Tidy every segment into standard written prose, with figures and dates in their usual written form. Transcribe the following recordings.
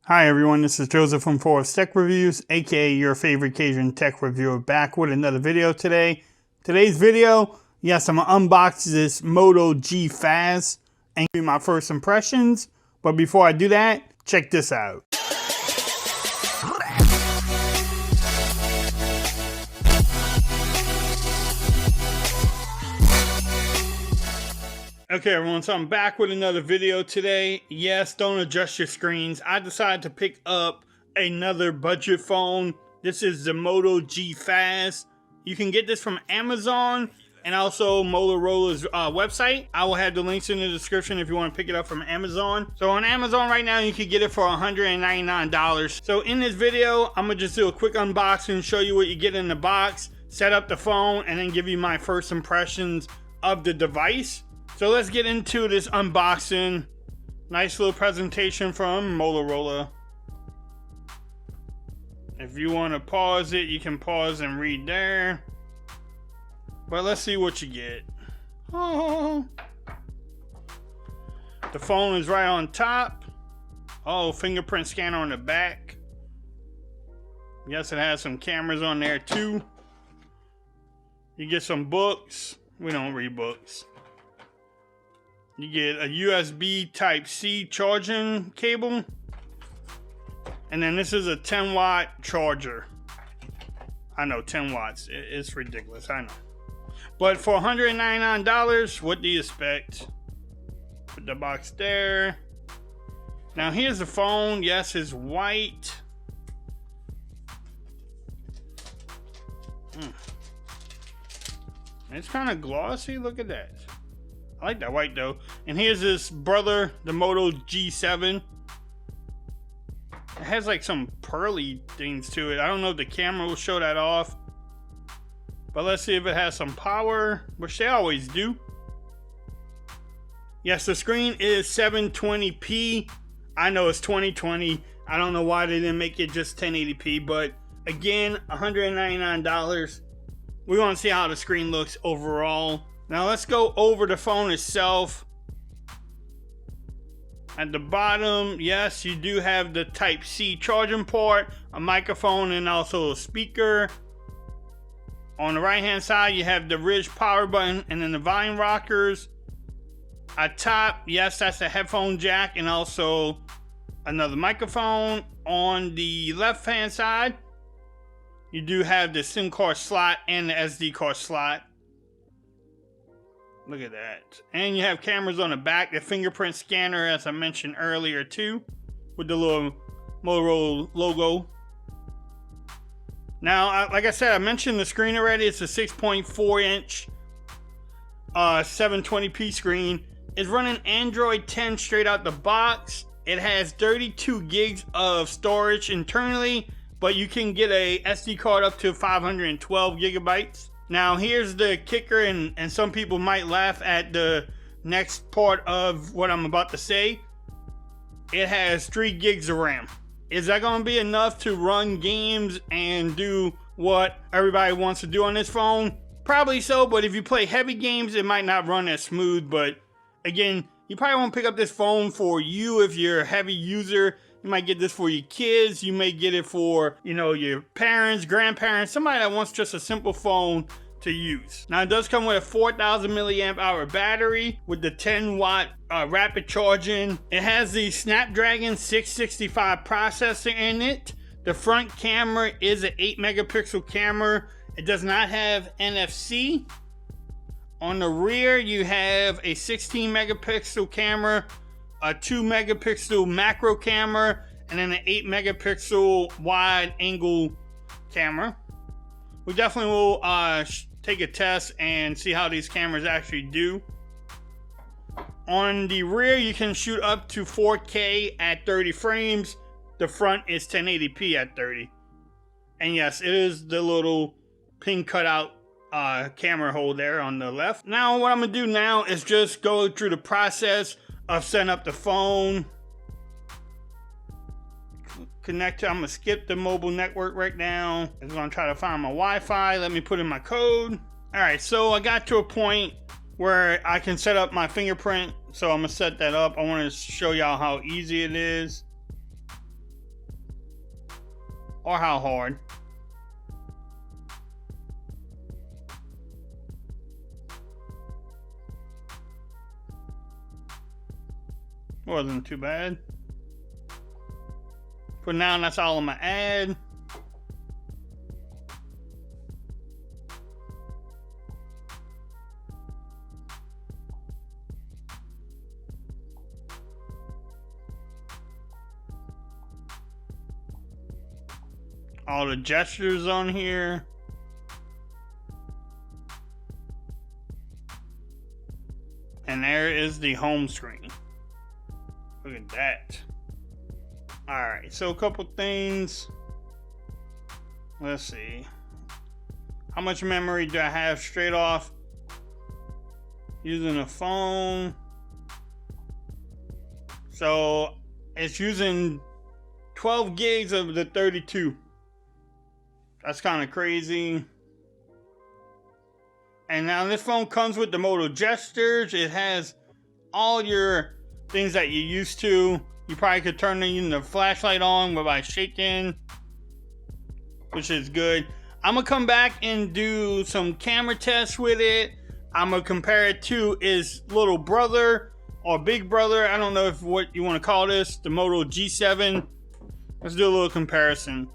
Hi everyone, this is Joseph from Forbes Tech Reviews, aka your favorite Cajun tech reviewer, back with another video today. Today's video, yes, I'm gonna unbox this Moto G Fast and give you my first impressions. But before I do that, check this out. Okay everyone, so I'm back with another video today. Yes, don't adjust your screens. I decided to pick up another budget phone. This is the Moto G Fast. You can get this from Amazon and also Motorola's website. I will have the links in the description if you want to pick it up from Amazon. So on Amazon right now, you can get it for $199. So in this video, I'm gonna just do a quick unboxing, show you what you get in the box, set up the phone, and then give you my first impressions of the device. So let's get into this unboxing. Nice little presentation from Motorola. If you want to pause it, you can pause and read there. But let's see what you get. Oh. The phone is right on top. Oh, fingerprint scanner on the back. Yes, it has some cameras on there too. You get some books. We don't read books. You get a USB Type-C charging cable. And then this is a 10-watt charger. I know, 10 watts. It's ridiculous, I know. But for $199, what do you expect? Put the box there. Now here's the phone. Yes, it's white. It's kind of glossy. Look at that. I like that white though. And here's this brother, the Moto G7. It has like some pearly things to it. I don't know if the camera will show that off. But let's see if it has some power, which they always do. Yes, the screen is 720p. I know it's 2020. I don't know why they didn't make it just 1080p, but again, $199. We're gonna see how the screen looks overall. Now let's go over the phone itself. At the bottom, yes, you do have the Type-C charging port, a microphone, and also a speaker. On the right hand side, you have the Ridge power button and then the volume rockers. At top, yes, that's a headphone jack and also another microphone. On the left hand side, you do have the SIM card slot and the SD card slot. Look at that. And you have cameras on the back, the fingerprint scanner as I mentioned earlier too, with the little Motorola logo. Now, like I said, I mentioned the screen already. It's a 6.4 inch 720p screen. It's running Android 10 straight out the box. It has 32 gigs of storage internally, but you can get a SD card up to 512 gigabytes. Now here's the kicker, and some people might laugh at the next part of what I'm about to say. It has 3 gigs of RAM. Is that going to be enough to run games and do what everybody wants to do on this phone? Probably so, but if you play heavy games, it might not run as smooth. But again, you probably won't pick up this phone for you if you're a heavy user. You might get this for your kids. You may get it for, you know, your parents, grandparents, somebody that wants just a simple phone to use. Now it does come with a 4,000 milliamp hour battery with the 10-watt rapid charging. It has the Snapdragon 665 processor in it. The front camera is an 8 megapixel camera. It does not have NFC. On the rear, you have a 16 megapixel camera, a 2 megapixel macro camera, and then an 8 megapixel wide angle camera. We definitely will take a test and see how these cameras actually do. On the rear, you can shoot up to 4K at 30 frames. The front is 1080p at 30. And yes, it is the little pin cutout camera hole there on the left. Now what I'm gonna do now is just go through the process of setting up the phone. Connect. I'm gonna skip the mobile network right now. I'm gonna try to find my Wi-Fi. Let me put in my code. All right, so I got to a point where I can set up my fingerprint. So I'm gonna set that up. I want to show y'all how easy it is. or how hard. Wasn't too bad. For now, that's all I'm gonna add. All the gestures on here. And there is the home screen. Look at that. Alright, so a couple things. Let's see. How much memory do I have straight off? Using a phone. So it's using 12 gigs of the 32. That's kind of crazy. And now this phone comes with the Moto gestures. It has all your things that you're used to. You probably could turn the flashlight on by shaking, which is good. I'm gonna come back and do some camera tests with it. I'm gonna compare it to its little brother or big brother. I don't know if what you want to call this, the Moto G7. Let's do a little comparison.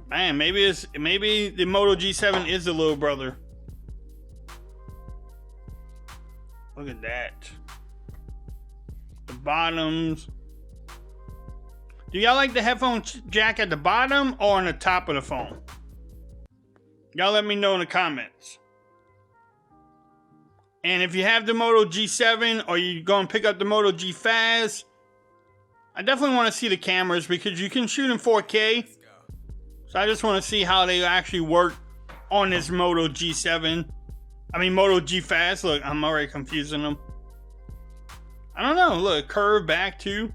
Man, maybe the Moto G7 is the little brother. Look at that. The bottoms. Do y'all like the headphone jack at the bottom or on the top of the phone? Y'all let me know in the comments. And if you have the Moto G7 or you're going to pick up the Moto G Fast, I definitely want to see the cameras because you can shoot in 4K. So I just want to see how they actually work on this Moto G7. I mean Moto G Fast. Look, I'm already confusing them. I don't know. Look, curve back too.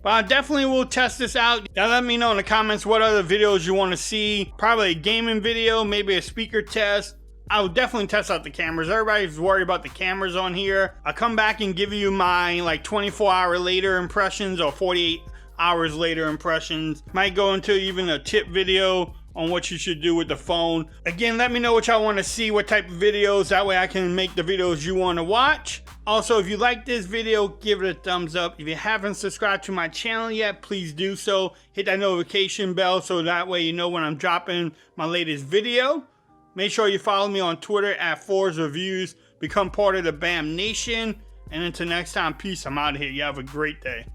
But I definitely will test this out. Now let me know in the comments what other videos you want to see. Probably a gaming video, maybe a speaker test. I will definitely test out the cameras. Everybody's worried about the cameras on here. I'll come back and give you my like 24-hour later impressions or 48 hours later impressions. Might go into even a tip video on what you should do with the phone. Again, let me know what y'all want to see, what type of videos. That way I can make the videos you want to watch. Also, if you like this video, give it a thumbs up. If you haven't subscribed to my channel yet, please do so. Hit that notification bell so that way you know when I'm dropping my latest video. Make sure you follow me on Twitter at @ForzReviews. Become part of the BAM Nation. And until next time, peace. I'm out of here. You have a great day.